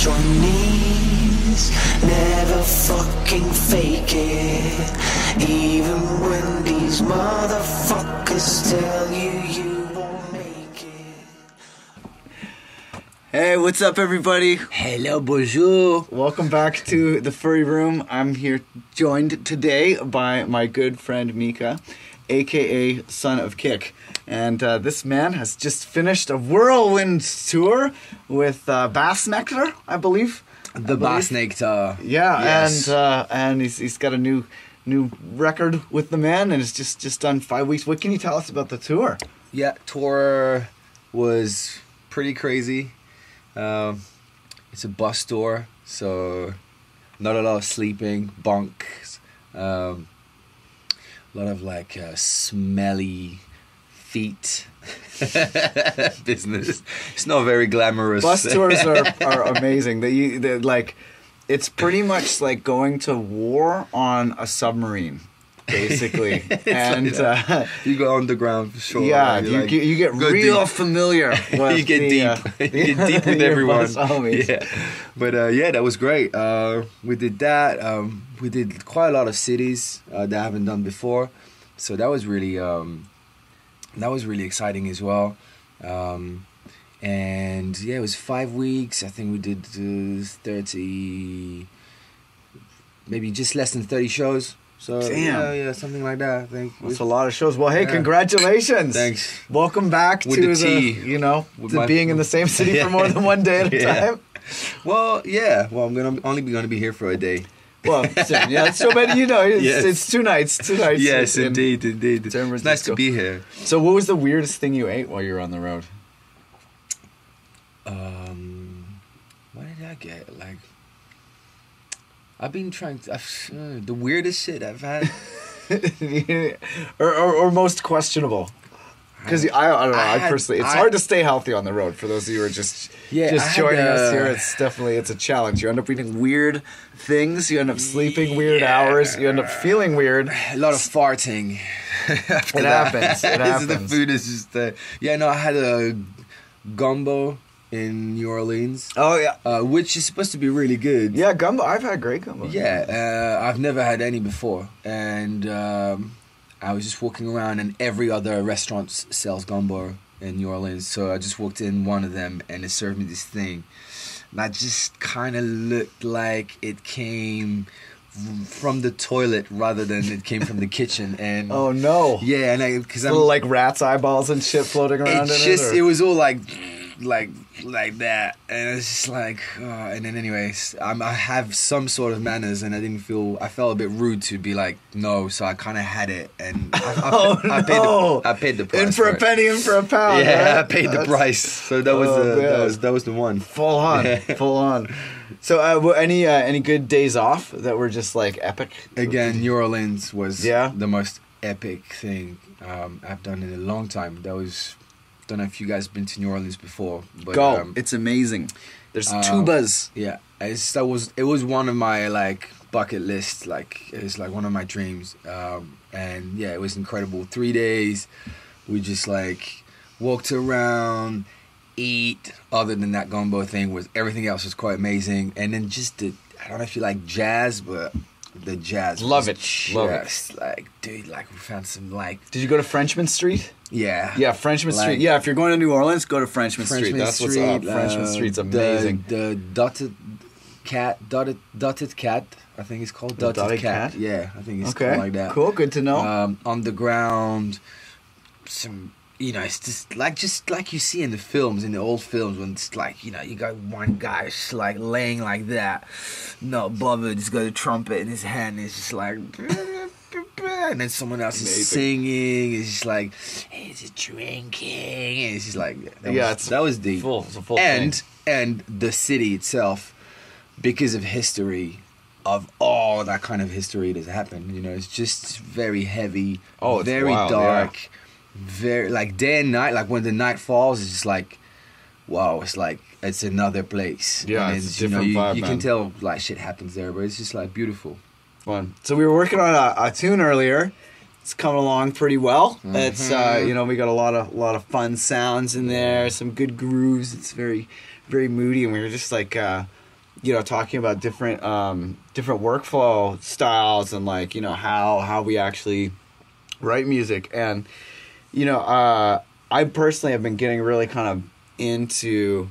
touch your knees. Never fucking fake it. Even when these motherfuckers tell you you won't make it. Hey, what's up, everybody? Hello, bonjour. Welcome back to the Furry Room. I'm here joined today by my good friend Mika, aka Son of Kick. And this man has just finished a whirlwind tour with Bassnectar, I believe. The Bassnectar. Yeah, Yes. and he's got a new record with the man, and it's just done 5 weeks. What can you tell us about the tour? Yeah, tour was pretty crazy. It's a bus tour, so not a lot of sleeping, bunks, a lot of like smelly feet business. It's not very glamorous. Bus tours are amazing. They're like, it's pretty much like going to war on a submarine, basically. And you go underground for sure. yeah, right? you get real deep. familiar with You get deep. You get deep with your everyone. bus homies. Yeah, but yeah, that was great. We did that. We did quite a lot of cities that I haven't done before, so that was really exciting as well. And yeah, it was 5 weeks. I think we did 30, maybe just less than 30 shows. So Damn. yeah, something like that. I think That's a lot of shows. Well, hey, Yeah. congratulations. Thanks. Welcome back With to the tea. With to my- being in the same city for more than one day at a Yeah. time. Well, yeah. Well, I'm gonna be here for a day. Well, so many, Yes. it's 2 nights. 2 nights. Yes, in indeed. San It's nice Francisco. to be here. So what was the weirdest thing you ate while you were on the road? What did I get? Like, I've been trying to. The weirdest shit I've had. or most questionable? Because I don't know. I had- personally, it's I- hard to stay healthy on the road. For those of you who are just I had, joining us here, it's a challenge. You end up eating weird things. You end up sleeping weird hours. You end up feeling weird. A lot of farting. After It that. happens. It The happens. food is just. Yeah, no, I had a gumbo in New Orleans, Oh yeah, which is supposed to be really good. yeah. Gumbo. I've had great gumbo. Yeah, I've never had any before, and I was just walking around, and every other restaurant sells gumbo in New Orleans. So I just walked in one of them, and it served me this thing that just kind of looked like it came from the toilet rather than it came from the kitchen. And Oh no. yeah, and because I'm Little like rat's eyeballs and shit floating around it's in just it. it was all like that, and it's just like and then anyways, I have some sort of manners, and I felt a bit rude to be like no, so I kind of had it, and I paid the price In for a it. penny, in for a pound. Yeah, right? I paid the That's price, so that was Oh, man. that was the one. Full on, Yeah. full on. So, any good days off that were just like epic? Again, New Orleans was Yeah? the most epic thing I've done in a long time. That was, don't know if you guys been to New Orleans before, but Go. It's amazing. There's tubas. Yeah, it was one of my like bucket lists. Like it's like one of my dreams. And yeah, it was incredible. 3 days, we just like walked around, eat. Other than that gumbo thing, was everything else was quite amazing. And then just I don't know if you like jazz, but the jazz Love was it. Love it. just like dude, like we found some like Did you go to Frenchman Street? yeah. Yeah, Frenchman Like- Street. Yeah, if you're going to New Orleans, go to Frenchman Street. Frenchman That's Street, what's up. Frenchman Street's amazing. The dotted cat, I think it's called The Dotted Cat? Yeah, I think it's Okay, called like that. cool. Good to know. Underground, some it's just like you see in the films, in the old films, when it's like you got one guy just like laying like that, not bothered, he's got a trumpet in his hand, and it's just like. And then someone else is singing. It's just like, he's drinking. And it's just like, that was deep. It's a full and thing. and the city itself, because of history, of all that kind of history that's happened. It's just very heavy. Oh, it's very wild, dark. Very like day and night. Like when the night falls, it's just like, wow. It's like it's another place. Yeah, and it's a different vibe, You man. can tell like shit happens there, but it's just like beautiful. Fun. So we were working on a tune earlier. It's coming along pretty well. It's we got a lot of fun sounds in there, some good grooves. It's very, very moody, and we were just like talking about different workflow styles and like, how we actually write music. And, I personally have been getting really kind of into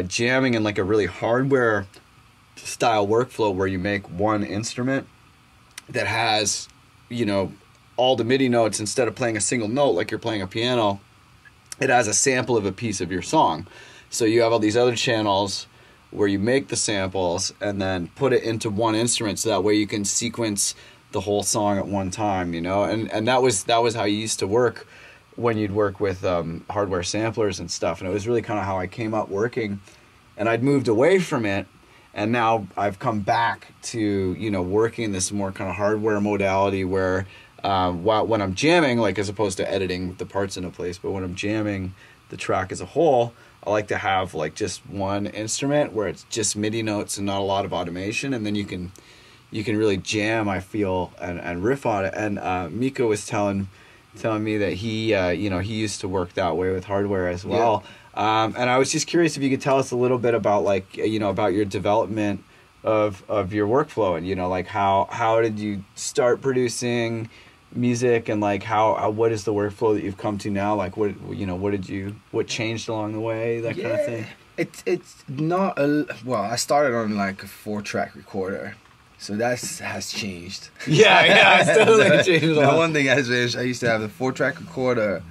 jamming in like a really hardware style workflow where you make one instrument that has, all the MIDI notes. Instead of playing a single note like you're playing a piano, it has a sample of a piece of your song. So you have all these other channels where you make the samples and then put it into one instrument, so that way you can sequence the whole song at one time, and that was how you used to work when you'd work with hardware samplers and stuff. And it was really kind of how I came up working, and I'd moved away from it, and now I've come back to working this more kind of hardware modality where when I'm jamming, like as opposed to editing the parts into place, but when I'm jamming the track as a whole, I like to have like just one instrument where it's just MIDI notes and not a lot of automation, and then you can really jam, I feel, and riff on it. And Mika was telling me that he used to work that way with hardware as well. Yeah. And I was just curious if you could tell us a little bit about like about your development of your workflow, and like how did you start producing music, and like what is the workflow that you've come to now? Like what changed along the way, that kind of thing. It's not I started on like a 4-track recorder, so that has changed. Yeah, it's totally changed. The one thing has changed. I used to have a 4-track recorder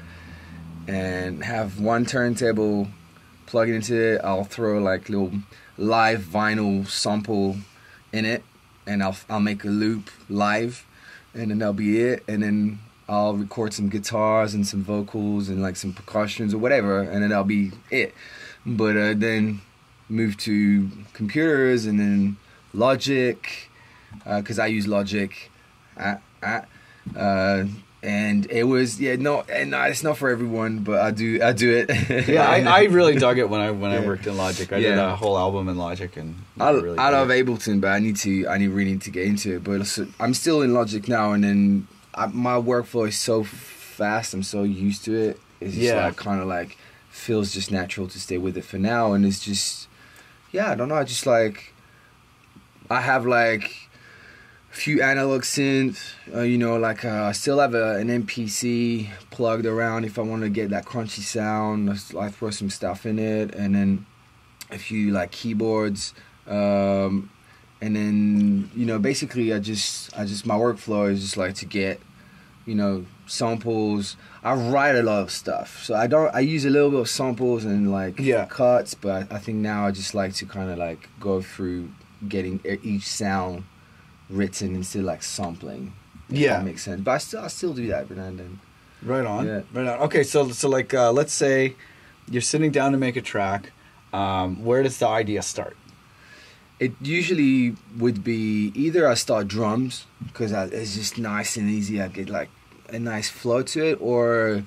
and have one turntable, plug it into it. I'll throw like little live vinyl sample in it, and I'll make a loop live, and then that'll be it. And then I'll record some guitars and some vocals and like some percussions or whatever, and then that'll be it. But then move to computers and then Logic, because I use Logic, and it was it's not for everyone, but I do it. Yeah, I really dug it when I worked in Logic. I did a whole album in Logic, and I love Ableton, but I really need to get into it. But I'm still in Logic now, and then my workflow is so fast. I'm so used to it. It's just like kind of like feels just natural to stay with it for now, and it's just I don't know. I just like I have like a few analog synths, I still have an MPC plugged around if I want to get that crunchy sound. I throw some stuff in it, and then a few like keyboards, and then basically I just my workflow is just like to get samples. I write a lot of stuff, so I use a little bit of samples and like cuts, but I think now I just like to kind of like go through getting each sound written instead of like sampling. That makes sense. But I still do that every now and then. Right on. Yeah. Right on. Okay, so like let's say you're sitting down to make a track. Where does the idea start? It usually would be either I start drums because it's just nice and easy. I get like a nice flow to it, or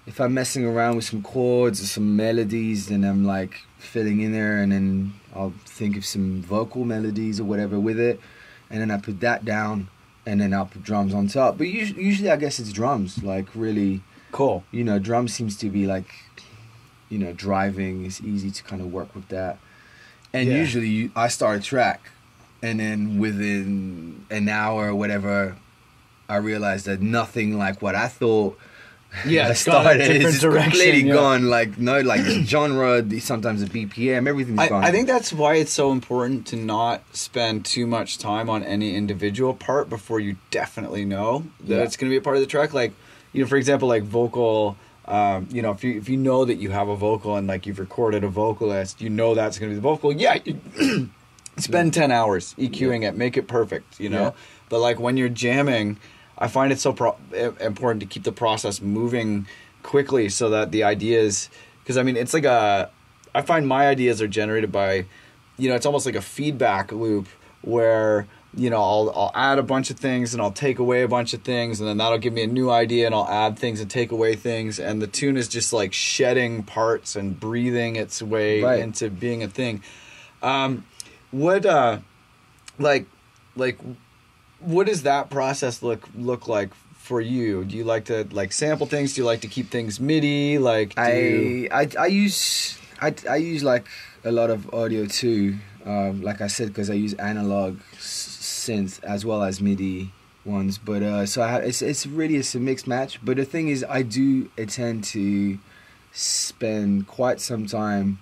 if I'm messing around with some chords or some melodies, then I'm like filling in there, and then I'll think of some vocal melodies or whatever with it, and then I put that down, and then I'll put drums on top. But usually I guess it's drums, like really cool. Drums seems to be like, driving. It's easy to kind of work with that. And usually I start a track, and then within an hour or whatever, I realized that nothing like what I thought started. It's just completely gone. Like the genre, sometimes the BPM, everything's gone. I think that's why it's so important to not spend too much time on any individual part before you definitely know that it's going to be a part of the track. Like, for example, like vocal. If you know that you have a vocal and like you've recorded a vocalist, that's going to be the vocal. Yeah, you spend 10 hours EQing it, make it perfect. But like when you're jamming, I find it so important to keep the process moving quickly so that the ideas, because it's like I find my ideas are generated by, it's almost like a feedback loop where, I'll add a bunch of things and I'll take away a bunch of things, and then that'll give me a new idea, and I'll add things and take away things, and the tune is just like shedding parts and breathing its way into being a thing. What does that process look like for you? Do you like to like sample things? Do you like to keep things MIDI? Like I use like a lot of audio too. Like I said, because I use analog synth as well as MIDI ones. But so it's really a mixed match. But the thing is, I tend to spend quite some time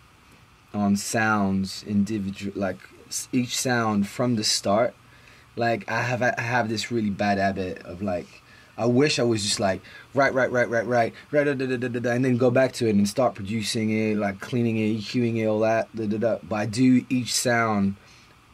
on sounds individual, like each sound from the start. Like I have this really bad habit of like, I wish I was just like right, and then go back to it and start producing it, like cleaning it, EQing it, all that. But I do each sound.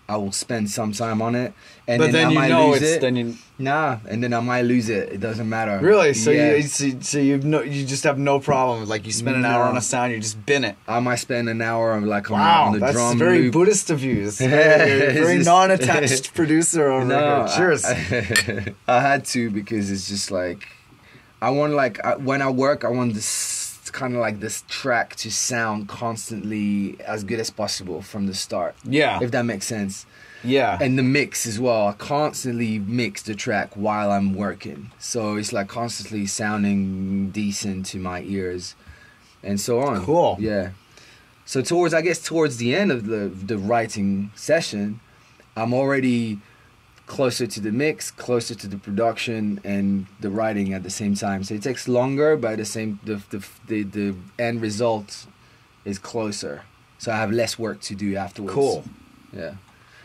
I will spend some time on it, and but then I you might know lose it's it. then you And then I might lose it. It doesn't matter. really so Yeah. you just have no problem. Like you spend an hour on a sound, you just bin it. I might spend an hour on like Wow, on the that's drum very loop. Buddhist of you. It's very just- non-attached producer over No, here. Cheers. I had to, because it's just like I want, like when I work, I want this kind of like this track to sound constantly as good as possible from the start. Yeah. If that makes sense. Yeah. And the mix as well. I constantly mix the track while I'm working, so it's like constantly sounding decent to my ears, and so on. Cool. Yeah. So towards the end of the writing session, I'm already closer to the mix, closer to the production, and the writing at the same time. So it takes longer, but the end result is closer. So I have less work to do afterwards. Cool. Yeah.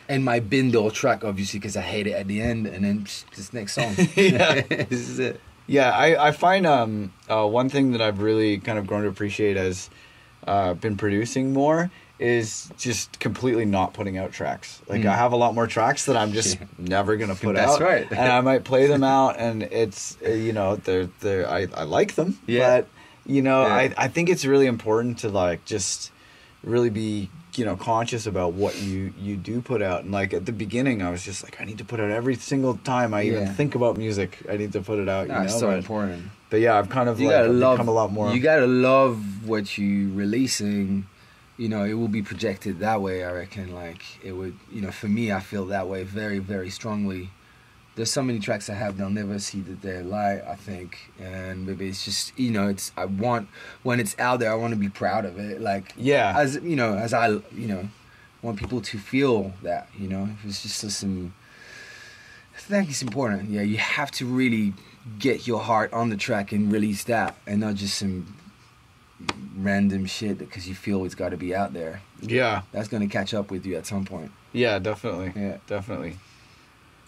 And my bindle track, obviously, because I hate it at the end, and then this next song. Yeah. This is it. Yeah, I find one thing that I've really kind of grown to appreciate as been producing more is just completely not putting out tracks. Like I have a lot more tracks that I'm just never gonna put out. That's right. And I might play them out, and it's they're I like them. Yeah. But I think it's really important to like just really be conscious about what you do put out. And like at the beginning, I was just like, I need to put out every single time I even think about music. I need to put it out. That's so important. But yeah, I've kind of become a lot more. You gotta love what you releasing. It will be projected that way. I reckon. Like it would. For me, I feel that way very, very strongly. There's so many tracks I have, they'll never see that they're light, I think. And maybe it's just, I want, when it's out there, I want to be proud of it. Like, yeah. as I want people to feel that, if it's just some, I think it's important. Yeah, you have to really get your heart on the track and release that, and not just some random shit because you feel it's got to be out there. Yeah. That's going to catch up with you at some point. Yeah, definitely. Yeah. Definitely.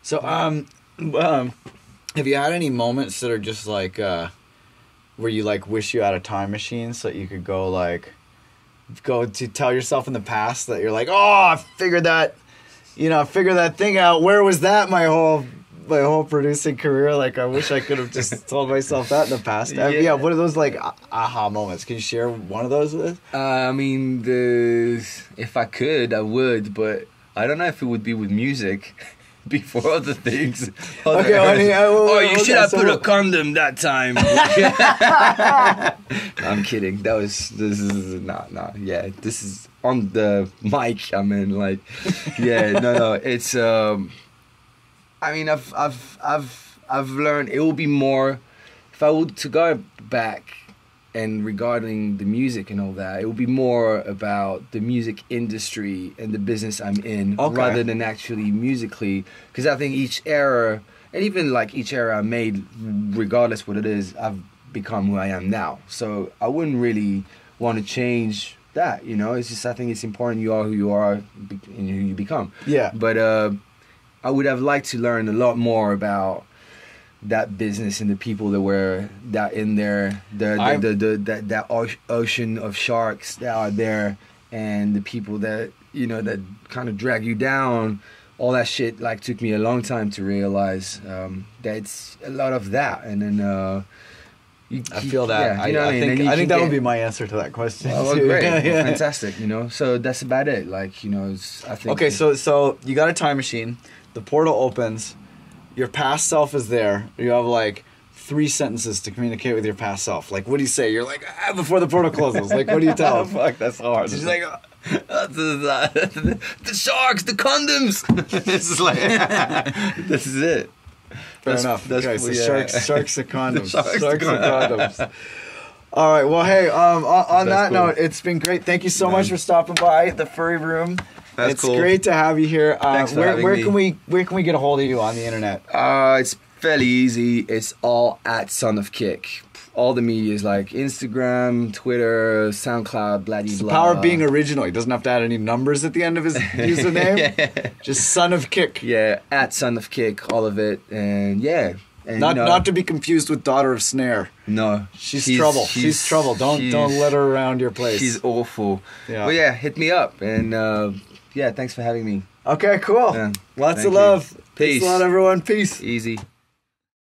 So, have you had any moments that are just like, where you like wish you had a time machine so that you could go to tell yourself in the past that you're like, oh, I figured that thing out. Where was that my whole producing career? Like, I wish I could have just told myself that in the past. Yeah. What are those like aha moments? Can you share one of those with us? I mean, if I could, I would, but I don't know if it would be with music. Before other things. You should have put a condom that time. I'm kidding. This is not. Yeah, this is on the mic. I mean, like, yeah, no. It's. I mean, I've learned it will be more. If I were to go back. And regarding the music and all that, it will be more about the music industry and the business I'm in, rather than actually musically. Because I think each era, and even like each era I made, regardless what it is, I've become who I am now. So I wouldn't really want to change that. It's just I think it's important you are who you are and who you become. Yeah. But I would have liked to learn a lot more about that business and the people that were that in there, that ocean of sharks that are there, and the people that that kind of drag you down. All that shit like took me a long time to realize that's a lot of that, and then I feel that. Yeah, I think that would be my answer to that question. Oh, well, great, well, fantastic. So that's about it. Like I think. Okay, so you got a time machine. The portal opens. Your past self is there. You have like 3 sentences to communicate with your past self. Like, what do you say? You're like, before the portal closes. Like, what do you tell him? Fuck, that's hard. She's like, the sharks, the condoms. This is like, this is it. Fair enough. Okay, so sharks and condoms. Sharks and condoms. All right. Well, hey, on that note, it's been great. Thank you so much for stopping by the Furry Room. That's it's cool. great to have you here. Thanks for having me. Where can we get a hold of you on the internet? It's fairly easy. It's all at Son of Kick. All the media is like Instagram, Twitter, SoundCloud, blah It's the blah. power of being original. He doesn't have to add any numbers at the end of his username. Yeah. Just Son of Kick. Yeah, at Son of Kick, all of it, and yeah. And, Not to be confused with Daughter of Snare. No, She's trouble. She's trouble. Don't let her around your place. She's awful. Yeah. Well, yeah, hit me up, and yeah, thanks for having me. Okay, cool. Yeah. Lots Thank of you. love. Peace. Thanks a lot, everyone. Peace. Easy.